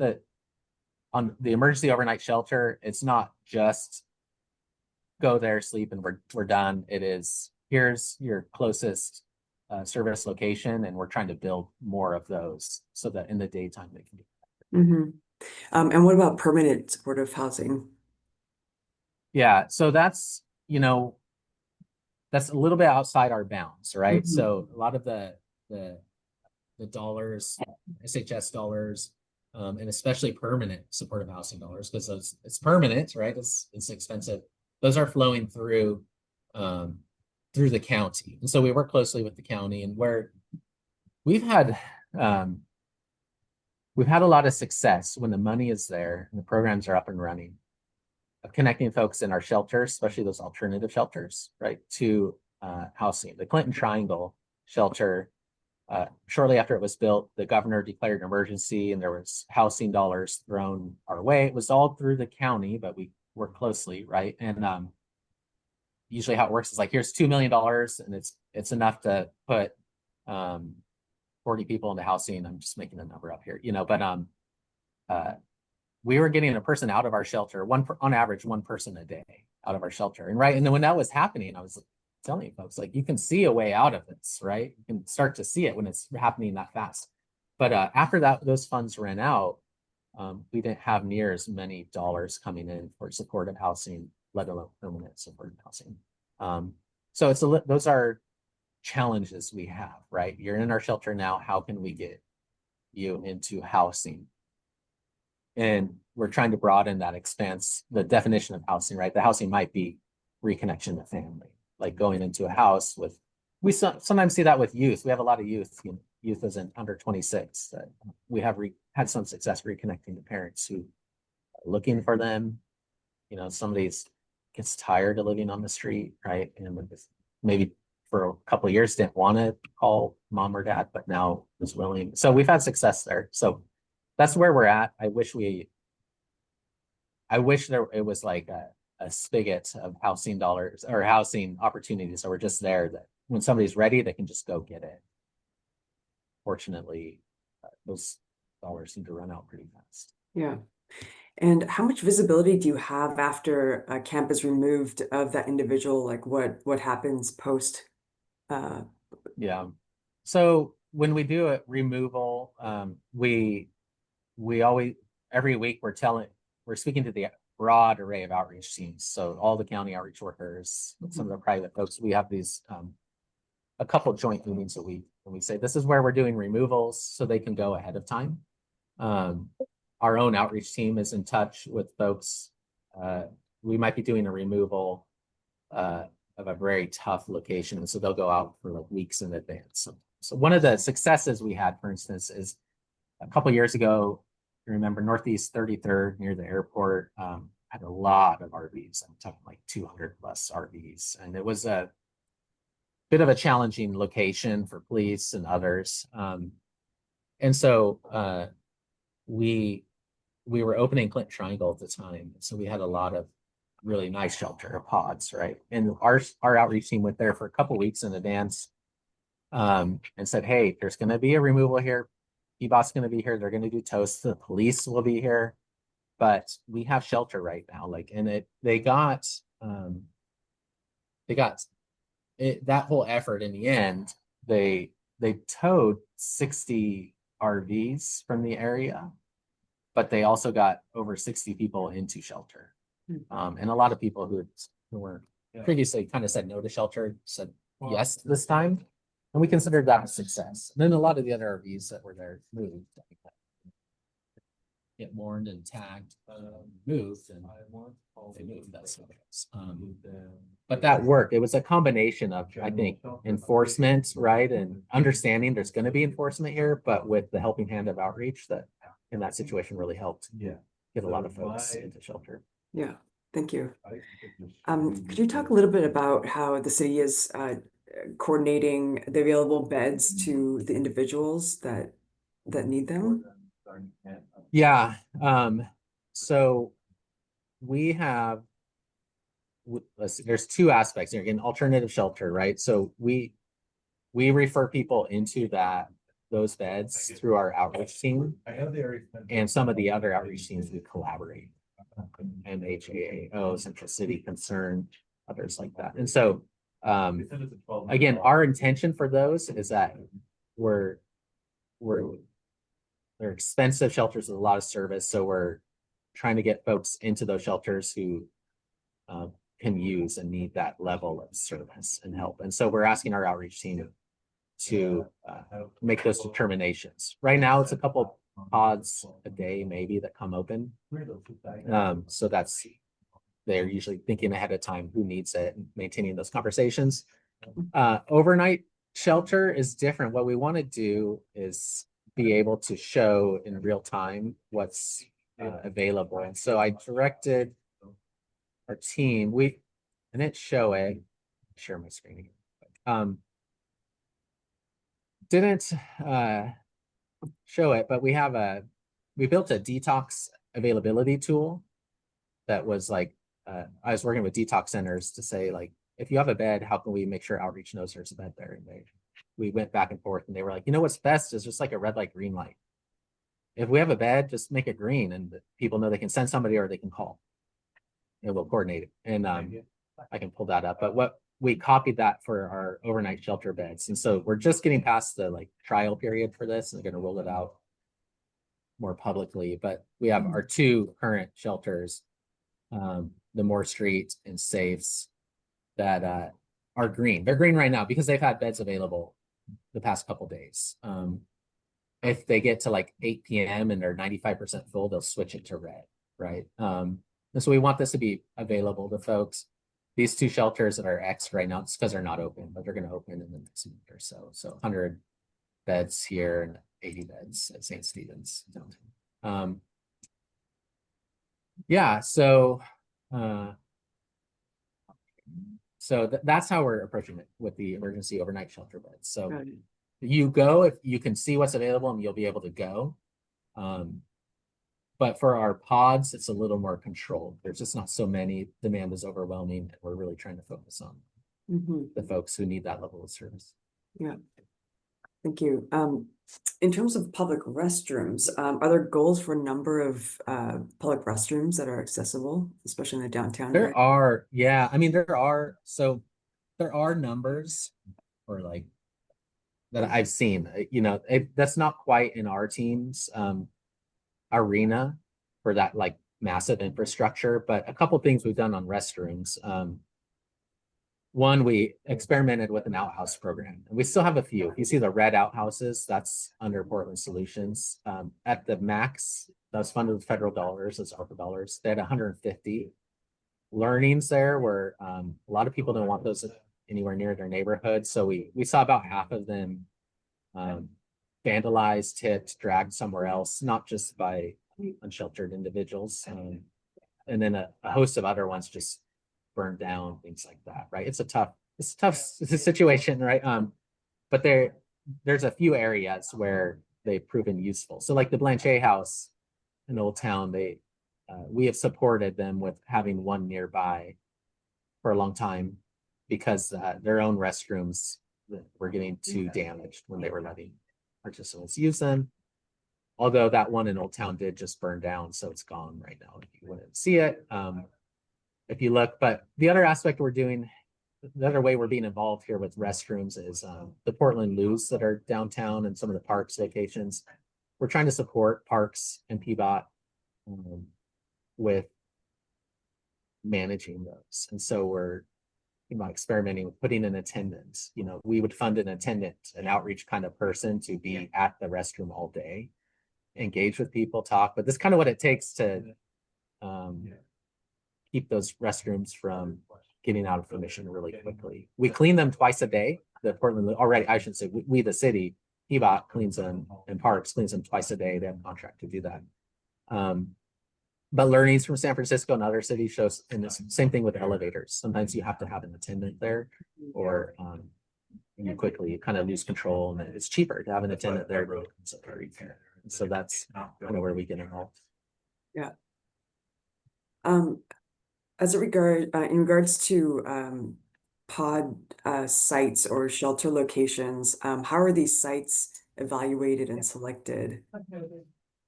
on the emergency overnight shelter. It's not just go there, sleep, and we're done. It is, here's your closest service location, and we're trying to build more of those so that in the daytime they can be. And what about permanent supportive housing? Yeah, so that's, that's a little bit outside our bounds, right? So a lot of the dollars, SHS dollars, and especially permanent supportive housing dollars, because it's permanent, right? It's expensive. Those are flowing through the county, and so we work closely with the county, and where we've had a lot of success when the money is there and the programs are up and running, of connecting folks in our shelters, especially those alternative shelters, right, to housing. The Clinton Triangle shelter, shortly after it was built, the governor declared an emergency and there was housing dollars thrown our way. It was all through the county, but we work closely, right? And usually how it works is like, here's $2 million and it's enough to put 40 people into housing. I'm just making a number up here, but we were getting a person out of our shelter, on average, one person a day out of our shelter. And right, and then when that was happening, I was telling you folks, like, you can see a way out of this, right? You can start to see it when it's happening that fast. But after that, those funds ran out, we didn't have near as many dollars coming in for supportive housing, let alone permanent supportive housing. So those are challenges we have, right? You're in our shelter now. How can we get you into housing? And we're trying to broaden that expanse, the definition of housing, right? The housing might be reconnection to family, like going into a house with, we sometimes see that with youth. We have a lot of youth, youth isn't under 26. That we have had some success reconnecting to parents who are looking for them. Somebody gets tired of living on the street, right? And maybe for a couple of years didn't want to call mom or dad, but now is willing. So we've had success there. So that's where we're at. I wish it was like a spigot of housing dollars or housing opportunities. So we're just there that when somebody's ready, they can just go get it. Fortunately, those dollars seem to run out pretty fast. Yeah. And how much visibility do you have after a camp is removed of that individual? Like what happens post? Yeah. So when we do a removal, we always, every week we're speaking to the broad array of outreach teams. So all the county outreach workers, some of the private folks, we have these, a couple joint meetings a week, and we say, this is where we're doing removals, so they can go ahead of time. Our own outreach team is in touch with folks. We might be doing a removal of a very tough location, and so they'll go out for like weeks in advance. So one of the successes we had, for instance, is a couple of years ago, you remember Northeast 33rd near the airport had a lot of RVs. I'm talking like 200 plus RVs, and it was a bit of a challenging location for police and others. And so we were opening Clinton Triangle at the time, so we had a lot of really nice shelter pods, right? And our outreach team went there for a couple of weeks in advance, and said, hey, there's going to be a removal here. PBOS going to be here. They're going to do toasts. The police will be here, but we have shelter right now. Like, and they got that whole effort in the end. They towed 60 RVs from the area, but they also got over 60 people into shelter. And a lot of people who were previously kind of said no to shelter said yes this time. And we considered that a success. And then a lot of the other RVs that were there moved, get warned and tagged, moved, and they moved. That's what it was. But that worked. It was a combination of, I think, enforcement, right, and understanding there's going to be enforcement here, but with the helping hand of outreach, that in that situation really helped get a lot of folks into shelter. Yeah, thank you. Could you talk a little bit about how the city is coordinating the available beds to the individuals that need them? Yeah. So we have, there's two aspects here. Again, alternative shelter, right? So we refer people into those beds through our outreach team, and some of the other outreach teams we collaborate. MHAAO, Central City Concern, others like that. And so again, our intention for those is that they're expensive shelters with a lot of service. So we're trying to get folks into those shelters who can use and need that level of service and help. And so we're asking our outreach team to make those determinations. Right now, it's a couple pods a day, maybe, that come open. So they're usually thinking ahead of time who needs it and maintaining those conversations. Overnight shelter is different. What we want to do is be able to show in real time what's available. And so I directed our team, I didn't show it, share my screen again. Didn't show it, but we built a detox availability tool that was like, I was working with detox centers to say, like, if you have a bed, how can we make sure outreach knows there's a bed there? And we went back and forth, and they were like, you know, what's best is just like a red light, green light. If we have a bed, just make it green, and people know they can send somebody or they can call, and we'll coordinate it. And I can pull that up. But we copied that for our overnight shelter beds. And so we're just getting past the like trial period for this, and they're going to roll it out more publicly. But we have our two current shelters, the Moore Street and Safes, that are green. They're green right now because they've had beds available the past couple days. If they get to like 8 p.m. and they're 95% full, they'll switch it to red, right? And so we want this to be available to folks. These two shelters that are X right now, it's because they're not open, but they're going to open in the next week or so. So 100 beds here and 80 beds at St. Stephen's downtown. Yeah, so that's how we're approaching it with the emergency overnight shelter beds. So you go if you can see what's available, and you'll be able to go. But for our pods, it's a little more controlled. There's just not so many. Demand is overwhelming, and we're really trying to focus on the folks who need that level of service. Yeah, thank you. in terms of public restrooms, are there goals for a number of public restrooms that are accessible, especially in the downtown area? There are, yeah, I mean, there are numbers or like that I've seen, that's not quite in our team's arena for that like massive infrastructure, but a couple things we've done on restrooms. One, we experimented with an outhouse program, and we still have a few. You see the red outhouses, that's under Portland Solutions. At the max, that was funded with federal dollars, as ARPA dollars. They had 150 learnings there where a lot of people don't want those anywhere near their neighborhood. So we saw about half of them vandalized, hit, dragged somewhere else, not just by unsheltered individuals. And then a host of other ones just burned down, things like that, right? It's a tough situation, right? But there's a few areas where they've proven useful. So like the Blanchet House in Old Town, we have supported them with having one nearby for a long time because their own restrooms were getting too damaged when they were letting participants use them. Although that one in Old Town did just burn down, so it's gone right now. You wouldn't see it if you look. But the other aspect we're doing, the other way we're being involved here with restrooms is the Portland loos that are downtown and some of the parks locations. We're trying to support parks and PBOT with managing those. And so we're experimenting with putting an attendant. We would fund an attendant, an outreach kind of person to be at the restroom all day, engage with people, talk. But this is kind of what it takes to keep those restrooms from getting out of commission really quickly. We clean them twice a day. The Portland already, I should say, we the city, PBOT cleans them, and Parks cleans them twice a day. They have a contract to do that. But learnings from San Francisco and other cities shows, and the same thing with elevators. Sometimes you have to have an attendant there, or you quickly kind of lose control, and it's cheaper to have an attendant there. So that's kind of where we get involved. Yeah. As in regards to pod sites or shelter locations, how are these sites evaluated and selected?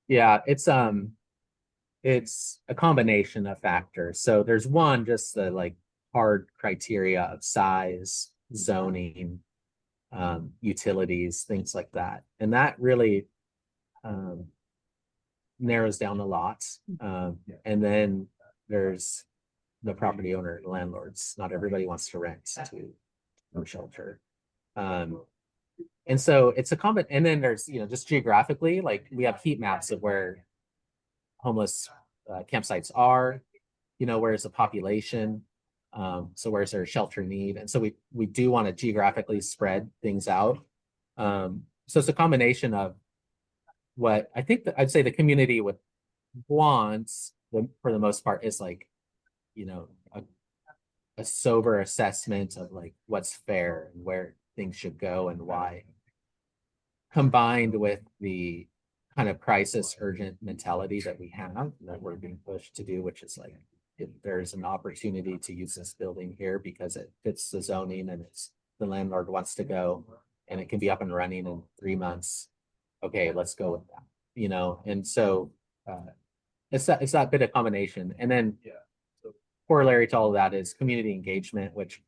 Yeah, it's a combination of factors. So there's one, just the like hard criteria of size, zoning, utilities, things like that. And that really narrows down a lot. And then there's the property owner, the landlords. Not everybody wants to rent to no shelter. And so it's a common, and then there's, just geographically, like we have heat maps of where homeless campsites are, where's the population, so where's their shelter need. And so we do want to geographically spread things out. So it's a combination of what I think that I'd say the community wants, for the most part, is like, a sober assessment of like what's fair and where things should go and why, combined with the kind of crisis urgent mentality that we have, that we're being pushed to do, which is like, if there's an opportunity to use this building here because it fits the zoning and the landlord wants to go and it can be up and running in 3 months, okay, let's go with that. And so it's that bit of combination. And then corollary to all of that is community engagement, which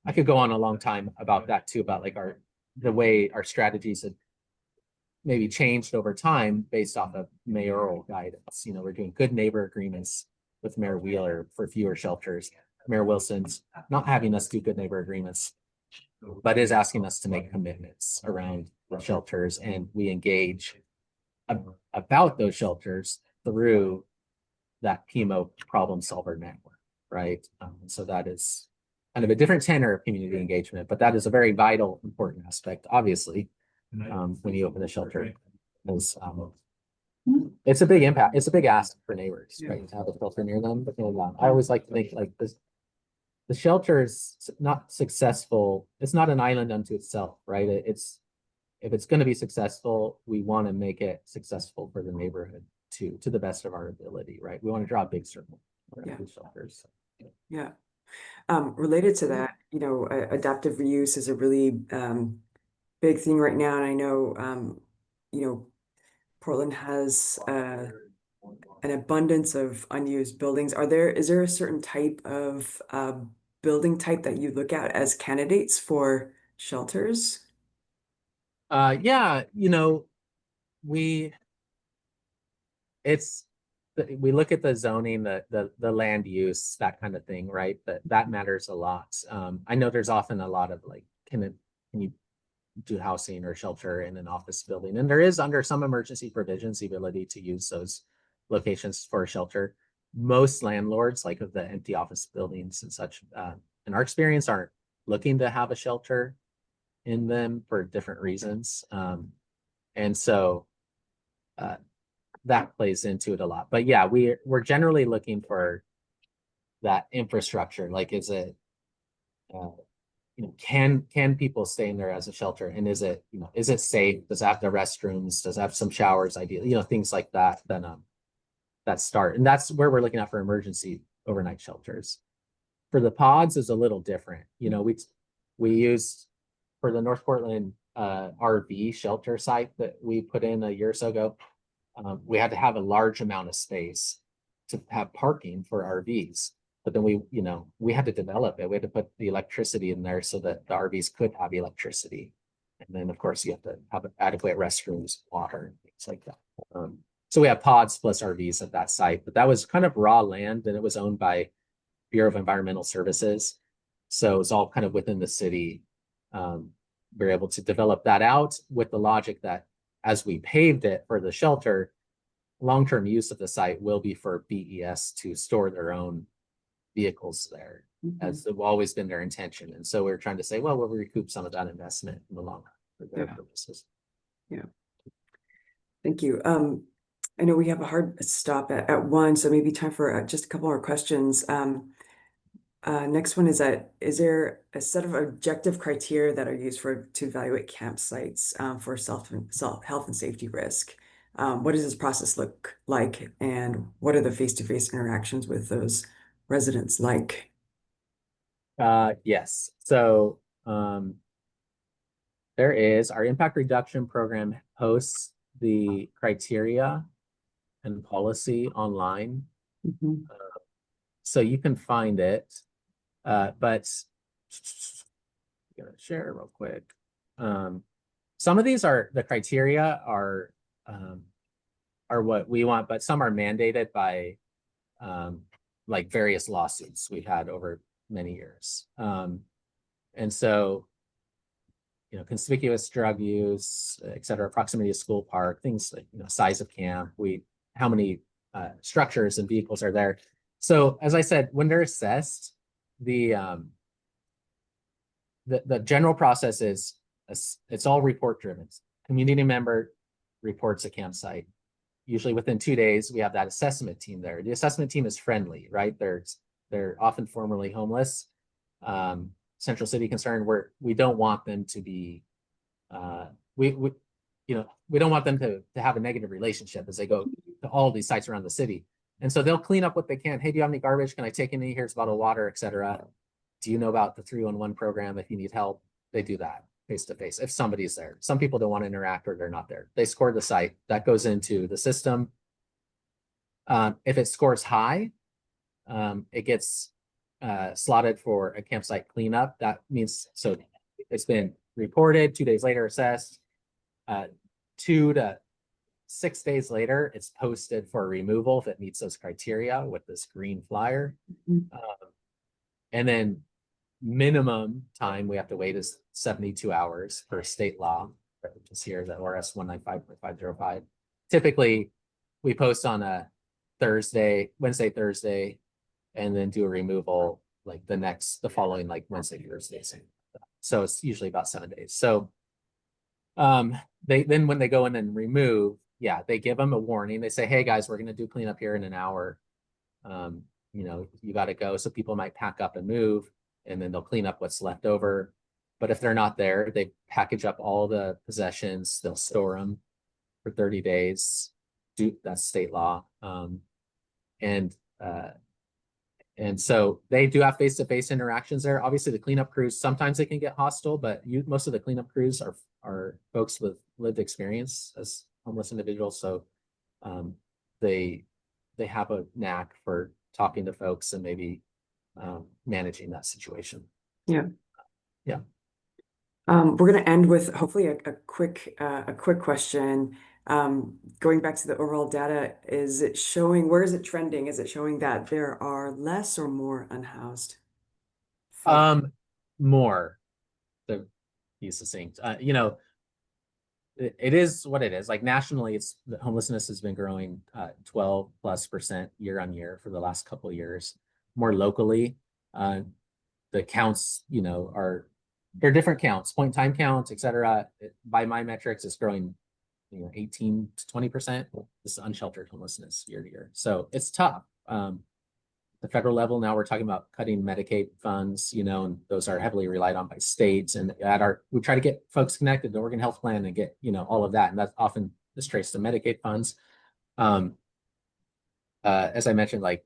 I could go on a long time about that too, about like the way our strategies have maybe changed over time based off of mayoral guidance. We're doing good neighbor agreements with Mayor Wheeler for fewer shelters. Mayor Wilson's not having us do good neighbor agreements, but is asking us to make commitments around the shelters, and we engage about those shelters through that PMO problem solver network, right? So that is kind of a different tenor of community engagement, but that is a very vital, important aspect, obviously, when you open a shelter. It's a big impact. It's a big ask for neighbors, right? To have a shelter near them. But I always like to think like this: the shelter is not successful. It's not an island unto itself, right? If it's going to be successful, we want to make it successful for the neighborhood too, to the best of our ability, right? We want to draw a big circle around these shelters. Yeah. Related to that, adaptive reuse is a really big thing right now. And I know you know, Portland has an abundance of unused buildings. Is there a certain type of building type that you look at as candidates for shelters? Yeah, we it's we look at the zoning, the land use, that kind of thing, right? That matters a lot. I know there's often a lot of like, can you do housing or shelter in an office building? And there is, under some emergency provisions, the ability to use those locations for shelter. Most landlords, like of the empty office buildings and such, in our experience, aren't looking to have a shelter in them for different reasons. And so that plays into it a lot. But yeah, we're generally looking for that infrastructure. Like, is it, can people stay in there as a shelter? And is it, is it safe? Does it have the restrooms? Does it have some showers, ideally? Things like that. Then that start. And that's where we're looking at for emergency overnight shelters. For the pods is a little different. We used, for the North Portland RV shelter site that we put in a year or so ago, we had to have a large amount of space to have parking for RVs. But then we had to develop it. We had to put the electricity in there so that the RVs could have electricity. And then, of course, you have to have adequate restrooms, water, and things like that. So we have pods plus RVs at that site. But that was kind of raw land, and it was owned by Bureau of Environmental Services. So it's all kind of within the city. We're able to develop that out with the logic that as we paved it for the shelter, long-term use of the site will be for BES to store their own vehicles there, as have always been their intention. And so we're trying to say, well, we'll recoup some of that investment in the long run for their purposes. Yeah. Thank you. I know we have a hard stop at 1, so maybe time for just a couple more questions. Next one is is there a set of objective criteria that are used to evaluate campsites for health and safety risk? What does this process look like, and what are the face-to-face interactions with those residents like? Yes. So there is our impact reduction program hosts the criteria and policy online. So you can find it, but I'm gonna share real quick. Some of these the criteria are what we want, but some are mandated by like various lawsuits we've had over many years. And so, conspicuous drug use, et cetera, proximity to school park, things like, size of camp, how many structures and vehicles are there. So as I said, when they're assessed, the general process is it's all report driven. Community member reports a campsite. Usually within 2 days, we have that assessment team there. The assessment team is friendly, right? They're often formerly homeless. Central City concern, where we don't want them to be, we don't want them to have a negative relationship as they go to all these sites around the city. And so they'll clean up what they can. Hey, do you have any garbage? Can I take any? Here's a bottle of water, et cetera. Do you know about the 311 program? If you need help, they do that face to face. If somebody's there, some people don't want to interact or they're not there. They score the site that goes into the system. If it scores high, it gets slotted for a campsite cleanup. That means, so it's been reported, 2 days later assessed, 2 to 6 days later, it's posted for removal if it meets those criteria with this green flyer. And then minimum time we have to wait is 72 hours per state law, which is here, the ORS 195.505. Typically, we post on a Wednesday, Thursday, and then do a removal like the following like Wednesday, Thursday. So it's usually about 7 days. So when they go in and remove, they give them a warning. They say, hey guys, we're going to do cleanup here in an hour. You got to go. So people might pack up and move, and then they'll clean up what's left over. But if they're not there, they package up all the possessions. They'll store them for 30 days. That's state law. And And so they do have face-to-face interactions there. Obviously, the cleanup crews, sometimes they can get hostile, but most of the cleanup crews are folks with lived experience as homeless individuals. So they have a knack for talking to folks and maybe managing that situation. Yeah. Yeah. We're going to end with hopefully a quick question. Going back to the overall data, is it showing, where is it trending? Is it showing that there are less or more unhoused folks? More, to be succinct. You know, it is what it is. Like nationally, it's the homelessness has been growing 12+% year on year for the last couple of years. More locally, the counts, you know, they're different counts, point in time counts, et cetera. By my metrics, it's growing, you know, 18 to 20%. This is unsheltered homelessness year to year. So it's tough. The federal level, now we're talking about cutting Medicaid funds, you know, and those are heavily relied on by states. And we try to get folks connected to the Oregon Health Plan and get, you know, all of that. And that's often is traced to Medicaid funds. As I mentioned, like,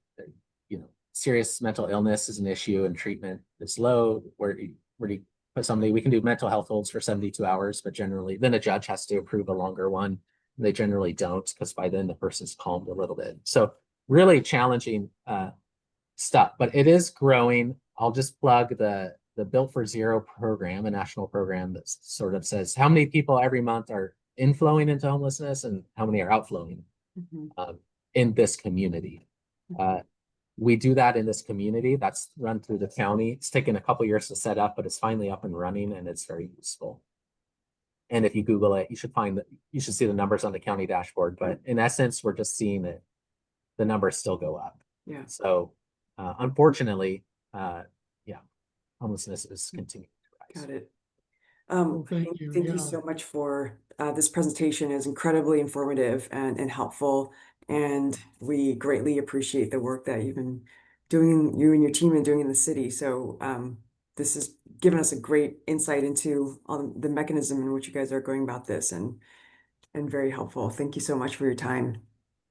you know, serious mental illness is an issue and treatment is low. Where do you put somebody? We can do mental health holds for 72 hours, but generally then a judge has to approve a longer one. They generally don't, because by then the person's calmed a little bit. So really challenging stuff, but it is growing. I'll just plug the Built for Zero program, a national program that sort of says how many people every month are inflowing into homelessness and how many are outflowing in this community. We do that in this community. That's run through the county. It's taken a couple years to set up, but it's finally up and running, and it's very useful. And if you Google it, you should see the numbers on the county dashboard. But in essence, we're just seeing that the numbers still go up. Yeah. So unfortunately, yeah, homelessness is continuing to rise. Got it. Well, thank you. Thank you Yeah. so much for this presentation. Is incredibly informative and helpful. And we greatly appreciate the work that you've been doing, you and your team, and doing in the city. So this has given us a great insight into the mechanism in which you guys are going about this, and very helpful. Thank you so much for your time.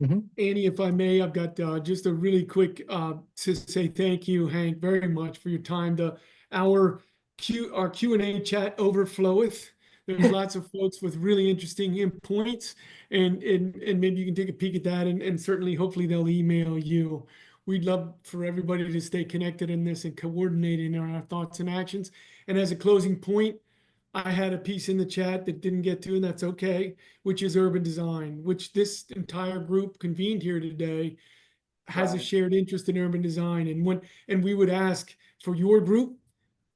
Annie, if I may, I've got just a really quick to say thank you, Hank, very much for your time. Our Q&A chat overfloweth. There's lots of folks with really interesting points, and maybe you can take a peek at that, and certainly, hopefully, they'll email you. We'd love for everybody to stay connected in this and coordinating our thoughts and actions. And as a closing point, I had a piece in the chat that didn't get to, and that's okay, which is urban design, which this entire group convened here today has a shared interest in urban design. And we would ask for your group,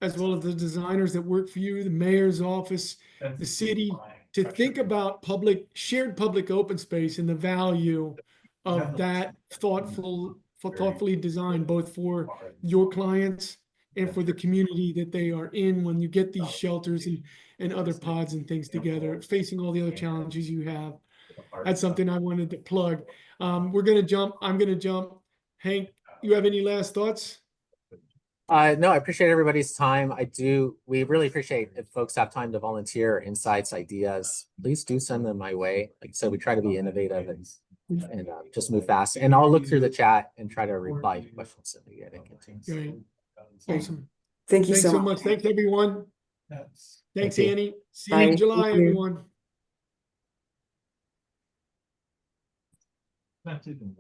as well as the designers that work for you, the mayor's office, the city, to think about shared public open space and the value of that thoughtfully designed, both for your clients and for the community that they are in when you get these shelters and other pods and things together, facing all the other challenges you have. That's something I wanted to plug. I'm going to jump. Hank, you have any last thoughts? No, I appreciate everybody's time. We really appreciate if folks have time to volunteer, insights, ideas, please do send them my way. Like I said, we try to be innovative and just move fast. And I'll look through the chat and try to reply to questions that we get and continue. Great. Awesome. Thank you Thanks so much. Thanks, everyone. Thanks, Thank you. Annie. See Bye. you in July, Thank you. everyone. Not even